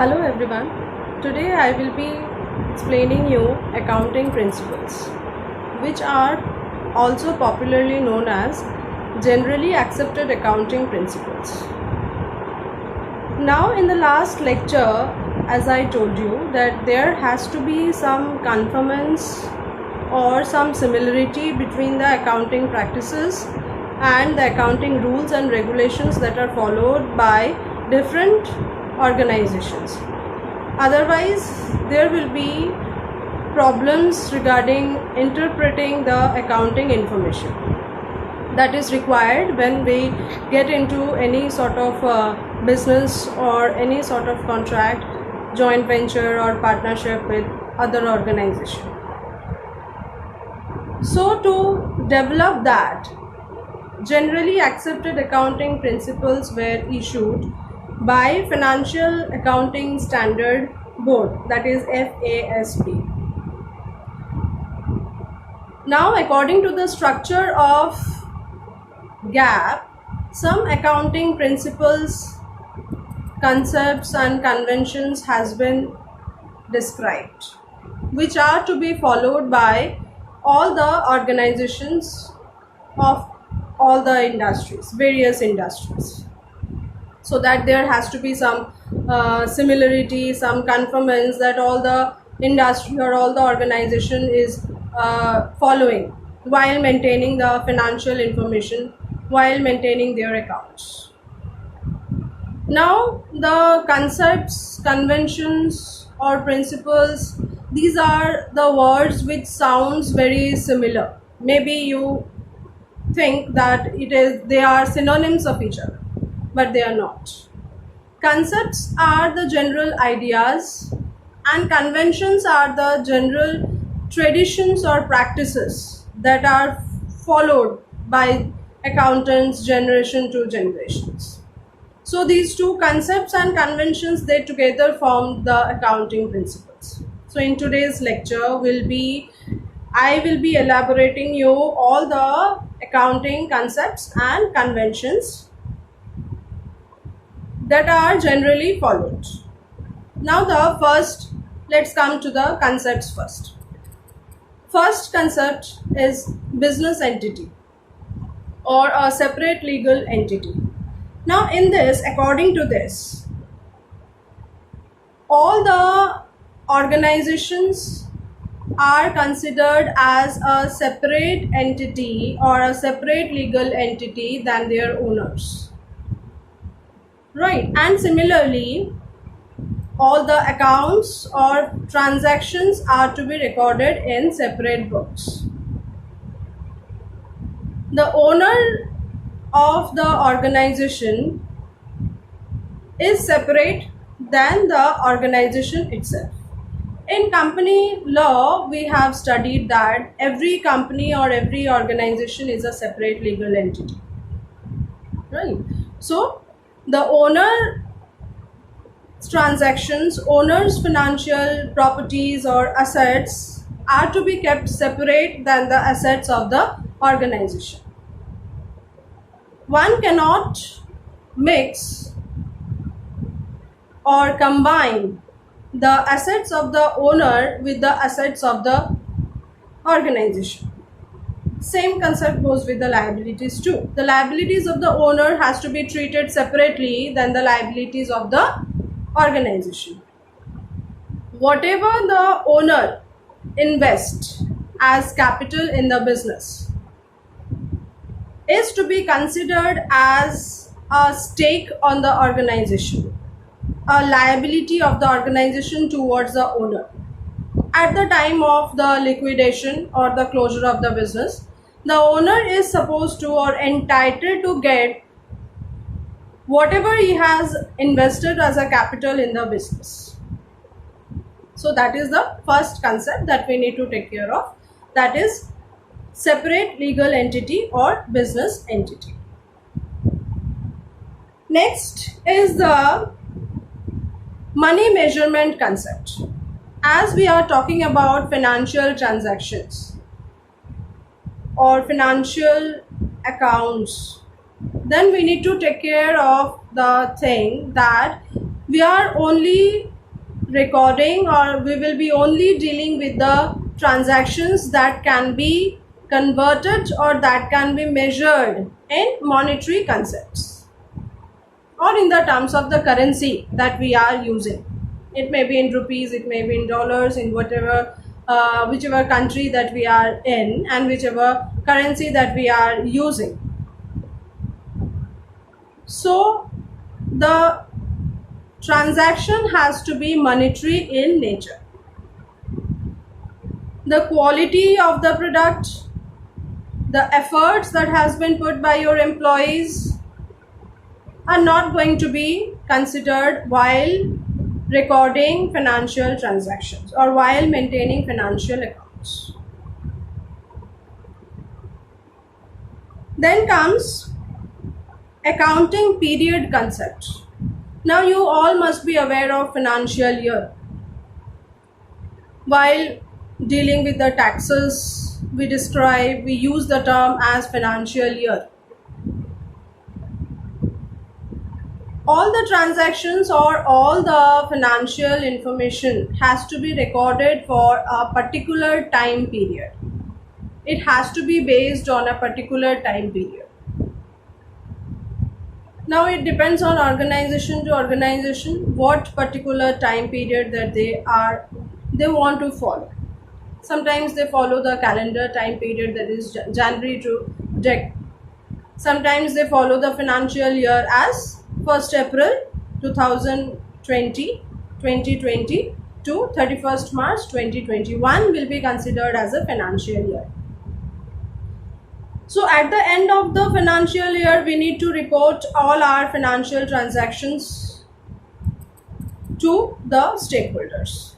Hello everyone. Today I will be explaining you accounting principles, which are also popularly known as generally accepted accounting principles. Now in the last lecture, as I told you that there has to be some conformance or some similarity between the accounting practices and the accounting rules and regulations that are followed by different organizations. Otherwise, there will be problems regarding interpreting the accounting information that is required when we get into any sort of business or any sort of contract, joint venture or partnership with other organization. So to develop that, generally accepted accounting principles were issued by Financial Accounting Standard Board, that is FASB. Now, according to the structure of GAAP, some accounting principles, concepts and conventions has been described, which are to be followed by all the organizations of all the industries, various industries. So that there has to be some similarity, some conformance that all the industry or all the organization is following while maintaining the financial information, while maintaining their accounts. Now the concepts, conventions or principles, these are the words which sounds very similar. Maybe you think that they are synonyms of each other, but they are not. Concepts are the general ideas and conventions are the general traditions or practices that are followed by accountants generation to generations. So these two concepts and conventions, they together form the accounting principles. So in today's lecture I will be elaborating you all the accounting concepts and conventions that are generally followed. Now let's come to the concepts first. First concept is business entity or a separate legal entity. Now in this, according to this, all the organizations are considered as a separate entity or a separate legal entity than their owners. Right, and similarly, all the accounts or transactions are to be recorded in separate books. The owner of the organization is separate than the organization itself. In company law, we have studied that every company or every organization is a separate legal entity. Right, so the owner's transactions, owner's financial properties or assets are to be kept separate than the assets of the organization. One cannot mix or combine the assets of the owner with the assets of the organization. Same concept goes with the liabilities too. The liabilities of the owner has to be treated separately than the liabilities of the organization. Whatever the owner invests as capital in the business is to be considered as a stake on the organization, a liability of the organization towards the owner. At the time of the liquidation or the closure of the business, the owner is supposed to or entitled to get whatever he has invested as a capital in the business. So that is the first concept that we need to take care of, that is separate legal entity or business entity. Next is the money measurement concept. As we are talking about financial transactions or financial accounts, then we need to take care of the thing that we are only recording, or we will be only dealing with the transactions that can be converted or that can be measured in monetary concepts or in the terms of the currency that we are using. It may be in rupees, it may be in dollars, in whatever whichever country that we are in and whichever currency that we are using. So the transaction has to be monetary in nature. The quality of the product, the efforts that has been put by your employees are not going to be considered while recording financial transactions or while maintaining financial accounts. Then comes accounting period concept. Now you all must be aware of financial year. While dealing with the taxes, we use the term as financial year. All the transactions or all the financial information has to be recorded for a particular time period. It has to be based on a particular time period. Now it depends on organization to organization what particular time period that they want to follow. Sometimes they follow the calendar time period, that is January to December. Sometimes they follow the financial year as 1st April 2020 to 31st March 2021 will be considered as a financial year. So at the end of the financial year, we need to report all our financial transactions to the stakeholders.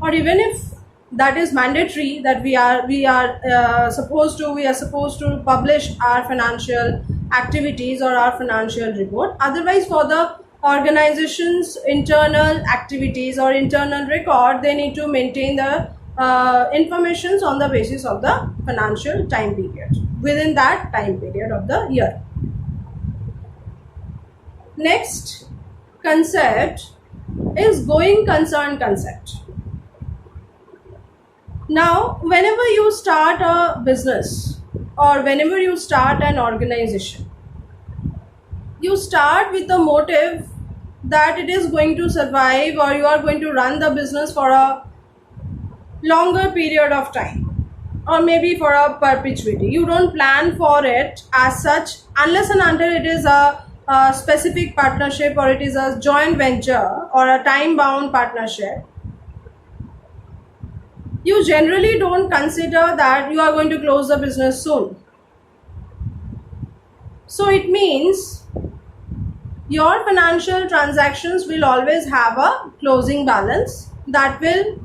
Or even if that is mandatory, that we are supposed to publish our financial activities or our financial report. Otherwise, for the organization's internal activities or internal record, they need to maintain the informations on the basis of the financial time period within that time period of the year. Next concept is going concern concept. Now, whenever you start a business or whenever you start an organization, you start with the motive that it is going to survive or you are going to run the business for a longer period of time or maybe for a perpetuity. You don't plan for it as such unless and until it is a specific partnership or it is a joint venture or a time-bound partnership. You generally don't consider that you are going to close the business soon. So it means your financial transactions will always have a closing balance that will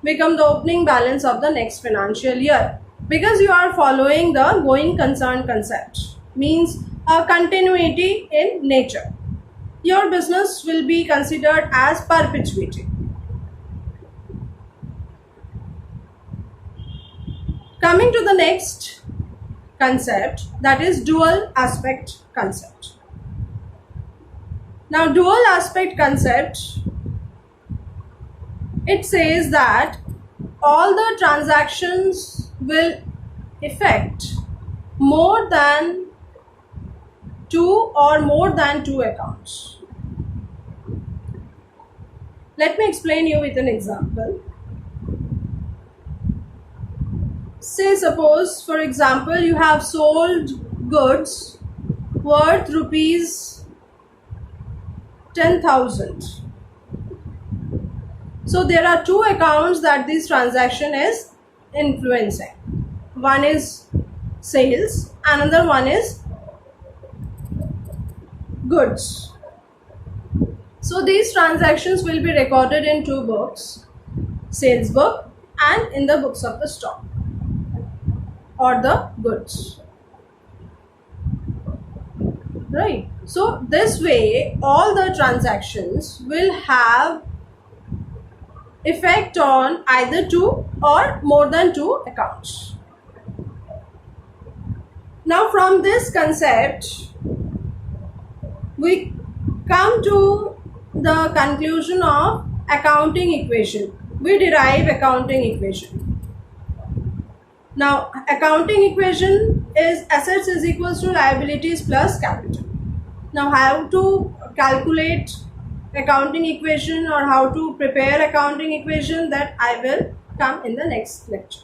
become the opening balance of the next financial year, because you are following the going concern concept, means a continuity in nature. Your business will be considered as perpetuity. Coming to the next concept, that is dual aspect concept. Now, dual aspect concept, it says that all the transactions will affect more than two accounts. Let me explain you with an example. Say, suppose, for example, you have sold goods worth rupees 10,000. So there are two accounts that this transaction is influencing. One is sales, another one is goods. So these transactions will be recorded in two books, sales book and in the books of the stock or the goods. Right. So this way all the transactions will have effect on either two or more than two accounts. Now from this concept we come to the conclusion of accounting equation. We derive accounting equation. Now, accounting equation is assets is equals to liabilities plus capital. Now, how to calculate accounting equation or how to prepare accounting equation, that I will come in the next lecture.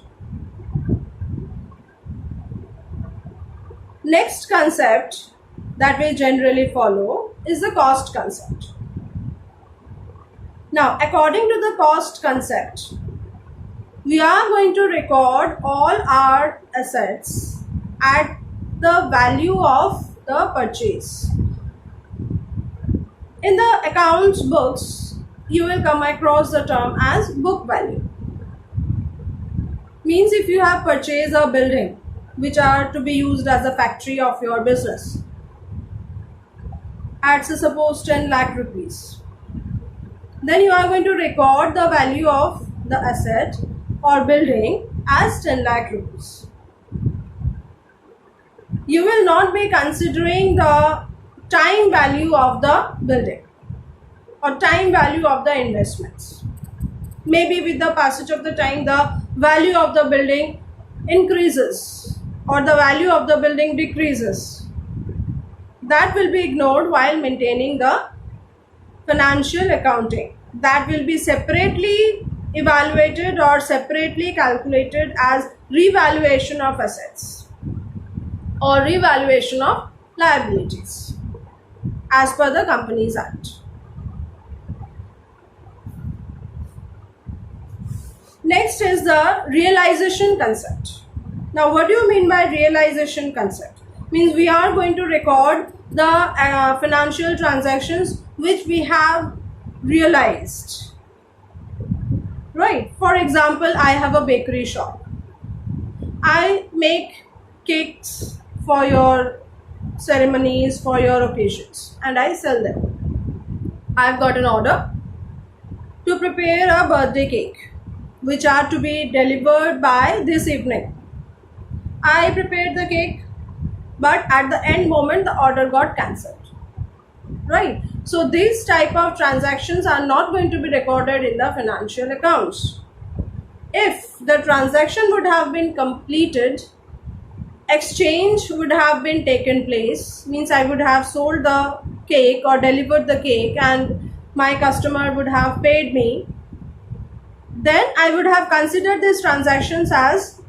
Next concept that we generally follow is the cost concept. Now, according to the cost concept, we are going to record all our assets at the value of the purchase. In the accounts books, you will come across the term as book value. Means if you have purchased a building which are to be used as a factory of your business at suppose 10 lakh rupees, then you are going to record the value of the asset or building as 10 lakh rupees. You will not be considering the time value of the building or time value of the investments. Maybe with the passage of the time, the value of the building increases or the value of the building decreases. That will be ignored while maintaining the financial accounting. That will be separately evaluated or separately calculated as revaluation of assets or revaluation of liabilities as per the Companies Act. Next is the realization concept. Now, what do you mean by realization concept? Means we are going to record the financial transactions which we have realized. Right? For example, I have a bakery shop. I make cakes for your ceremonies, for your occasions, and I sell them. I've got an order to prepare a birthday cake which are to be delivered by this evening. I prepared the cake, but at the end moment the order got cancelled. Right? So these type of transactions are not going to be recorded in the financial accounts. If the transaction would have been completed, exchange would have been taken place, means I would have sold the cake or delivered the cake and my customer would have paid me, then I would have considered these transactions as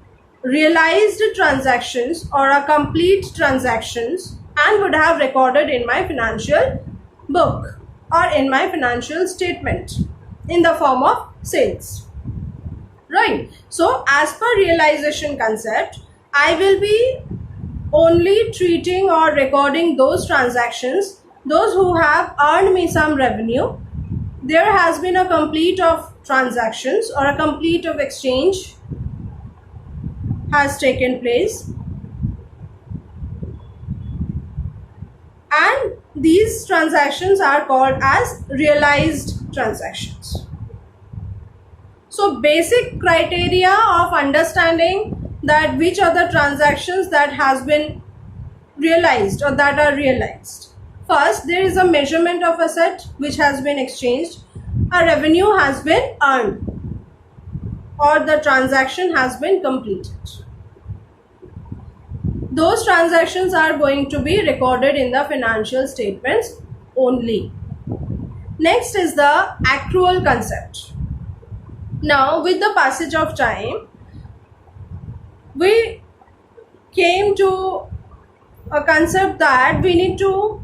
realized transactions or a complete transactions and would have recorded in my financial book or in my financial statement in the form of sales. Right? So as per realization concept, I will be only treating or recording those transactions, those who have earned me some revenue. There has been a complete of transactions or a complete of exchange has taken place, and these transactions are called as realized transactions. So basic criteria of understanding that which are the transactions that has been realized or that are realized. First, there is a measurement of asset which has been exchanged, a revenue has been earned, or the transaction has been completed. Those transactions are going to be recorded in the financial statements only. Next is the accrual concept. Now, with the passage of time, we came to a concept that we need to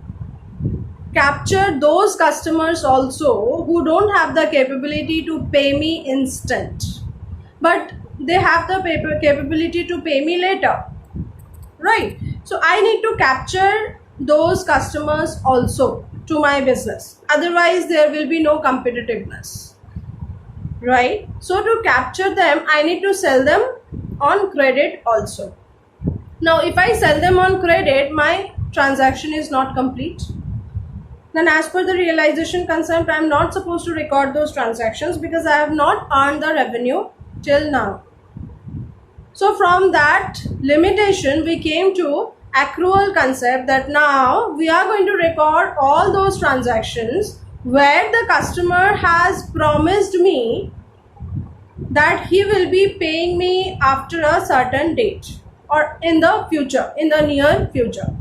capture those customers also who don't have the capability to pay me instant, but they have the capability to pay me later. Right? So I need to capture those customers also to my business. Otherwise, there will be no competitiveness. Right? So to capture them, I need to sell them on credit also. Now, if I sell them on credit, my transaction is not complete. Then as per the realization concept, I am not supposed to record those transactions because I have not earned the revenue till now. So from that limitation, we came to accrual concept that now we are going to record all those transactions where the customer has promised me that he will be paying me after a certain date or in the future, in the near future.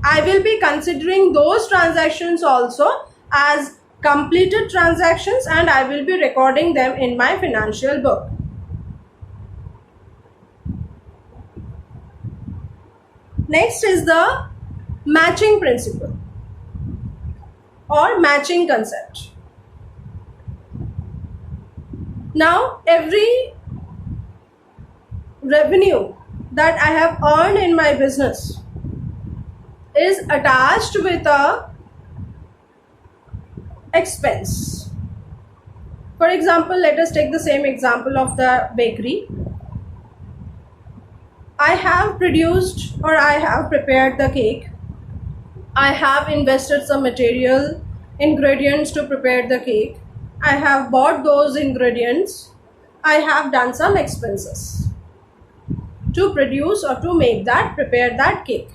I will be considering those transactions also as completed transactions, and I will be recording them in my financial book. Next is the matching principle or matching concept. Now, every revenue that I have earned in my business is attached with a expense. For example, let us take the same example of the bakery. I have produced or I have prepared the cake. I have invested some material ingredients to prepare the cake. I have bought those ingredients. I have done some expenses to produce or to prepare that cake.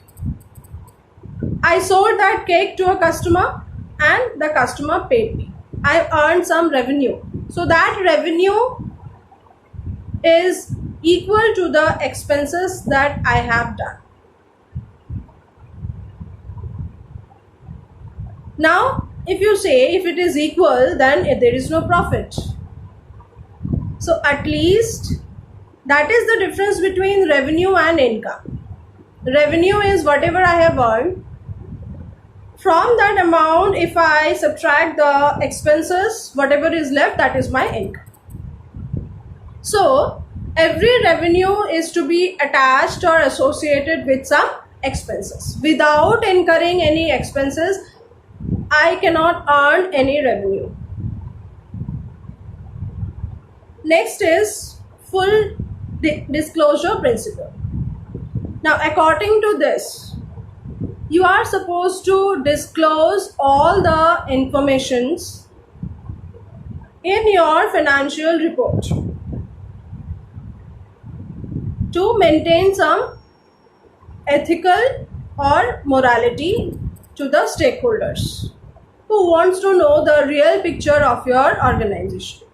I sold that cake to a customer and the customer paid me. I earned some revenue. So that revenue is equal to the expenses that I have done. Now, if you say if it is equal, then there is no profit. So at least that is the difference between revenue and income. Revenue is whatever I have earned. From that amount, if I subtract the expenses, whatever is left, that is my income. So every revenue is to be attached or associated with some expenses. Without incurring any expenses, I cannot earn any revenue. Next is full disclosure principle. Now, according to this, you are supposed to disclose all the informations in your financial report to maintain some ethical or morality to the stakeholders who wants to know the real picture of your organization.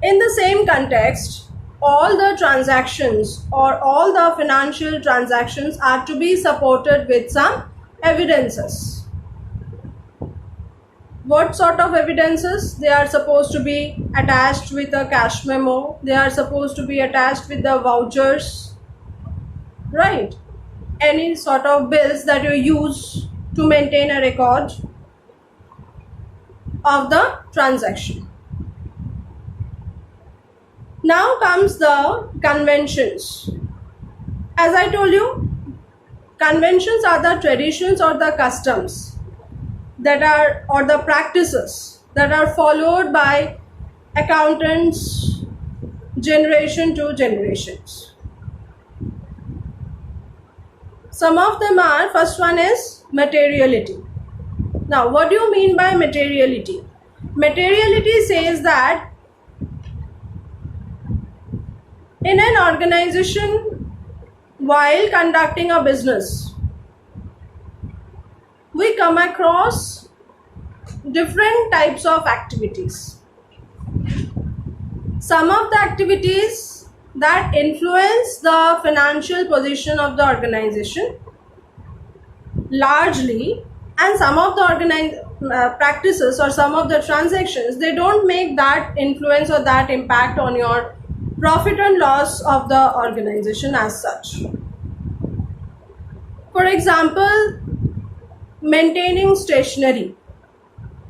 In the same context, all the transactions or all the financial transactions are to be supported with some evidences. What sort of evidences? They are supposed to be attached with a cash memo. They are supposed to be attached with the vouchers, right? Any sort of bills that you use to maintain a record of the transaction. Now comes the conventions. As I told you, conventions are the traditions or the customs that are, or the practices that are followed by accountants generation to generations. Some of them are, first one is materiality. Now, what do you mean by materiality? Materiality says that in an organization, while conducting a business, we come across different types of activities. Some of the activities that influence the financial position of the organization largely, and some of the practices or some of the transactions, they don't make that influence or that impact on your profit and loss of the organization as such. For example, maintaining stationery,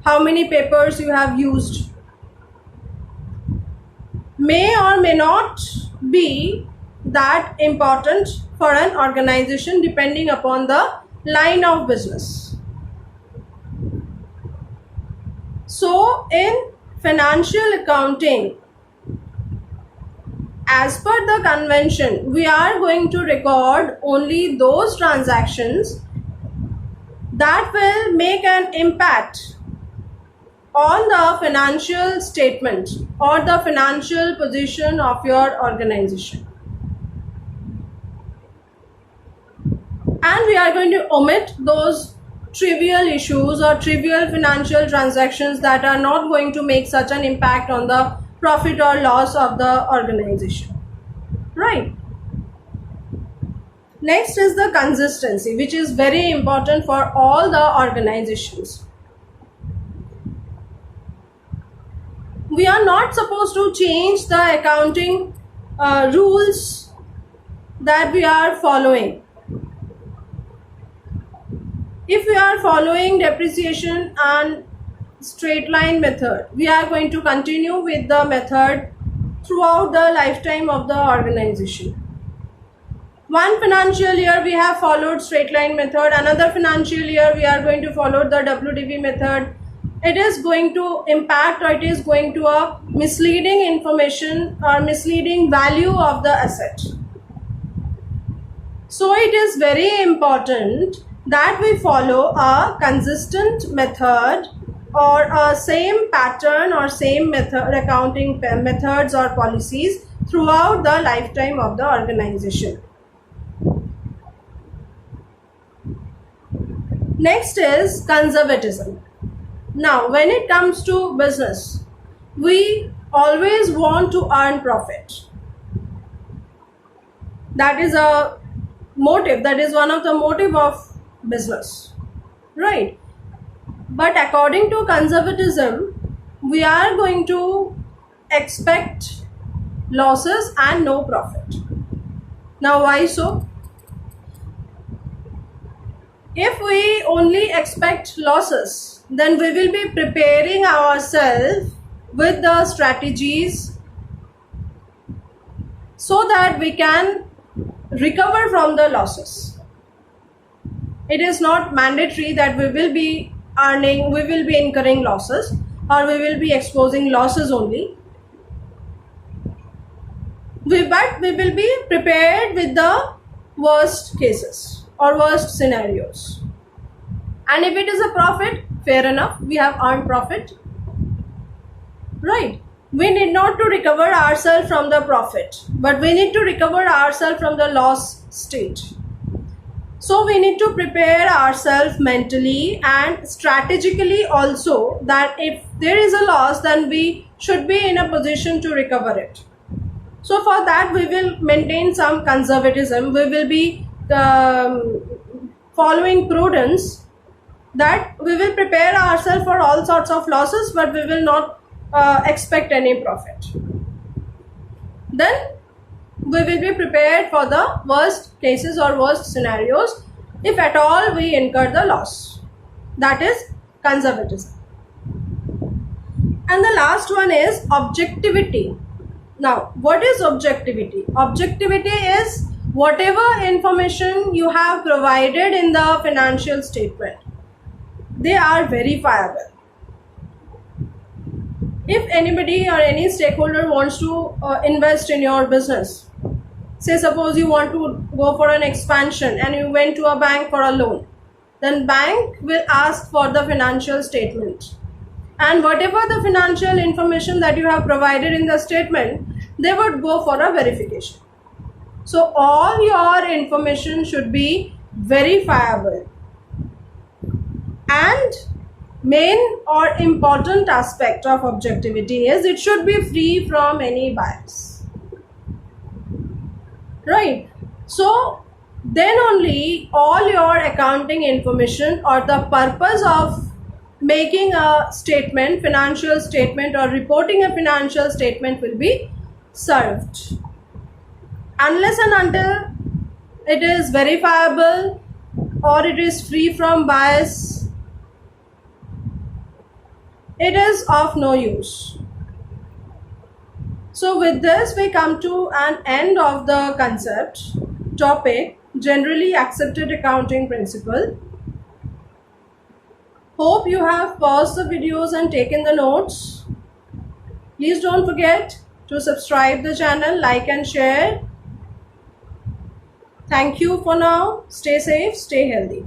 how many papers you have used, may or may not be that important for an organization depending upon the line of business. So in financial accounting, as per the convention, we are going to record only those transactions that will make an impact on the financial statement or the financial position of your organization. And we are going to omit those trivial issues or trivial financial transactions that are not going to make such an impact on the profit or loss of the organization, right? Next is the consistency, which is very important for all the organizations. We are not supposed to change the accounting rules that we are following. If we are following depreciation and straight line method, we are going to continue with the method throughout the lifetime of the organization. One financial year we have followed straight line method, another financial year we are going to follow the WDV method. It is going to impact, or it is going to a misleading information or misleading value of the asset. So it is very important that we follow a consistent method or a same pattern or same method, accounting methods or policies throughout the lifetime of the organization. Next is conservatism. Now, when it comes to business, we always want to earn profit. That is a motive, that is one of the motive of business, right? But according to conservatism, we are going to expect losses and no profit. Now, why so? If we only expect losses, then we will be preparing ourselves with the strategies so that we can recover from the losses. It is not mandatory that we will be incurring losses, or we will be exposing losses only. But we will be prepared with the worst cases or worst scenarios. And if it is a profit, fair enough, we have earned profit, right? We need not to recover ourselves from the profit, but we need to recover ourselves from the loss state. So we need to prepare ourselves mentally and strategically also, that if there is a loss, then we should be in a position to recover it. So for that, we will maintain some conservatism. We will be following prudence, that we will prepare ourselves for all sorts of losses, but we will not expect any profit. Then we will be prepared for the worst cases or worst scenarios if at all we incur the loss. That is conservatism. And the last one is objectivity. Now, what is objectivity? Objectivity is whatever information you have provided in the financial statement, they are verifiable. If anybody or any stakeholder wants to invest in your business, say suppose you want to go for an expansion and you went to a bank for a loan, then bank will ask for the financial statement. And whatever the financial information that you have provided in the statement, they would go for a verification. So all your information should be verifiable. And main or important aspect of objectivity is it should be free from any bias, right? So then only all your accounting information or the purpose of making a statement, financial statement, or reporting a financial statement will be served. Unless and until it is verifiable or it is free from bias, it is of no use. So with this, we come to an end of the concept topic, generally accepted accounting principle. Hope you have paused the videos and taken the notes. Please don't forget to subscribe the channel, like and share. Thank you for now. Stay safe, stay healthy.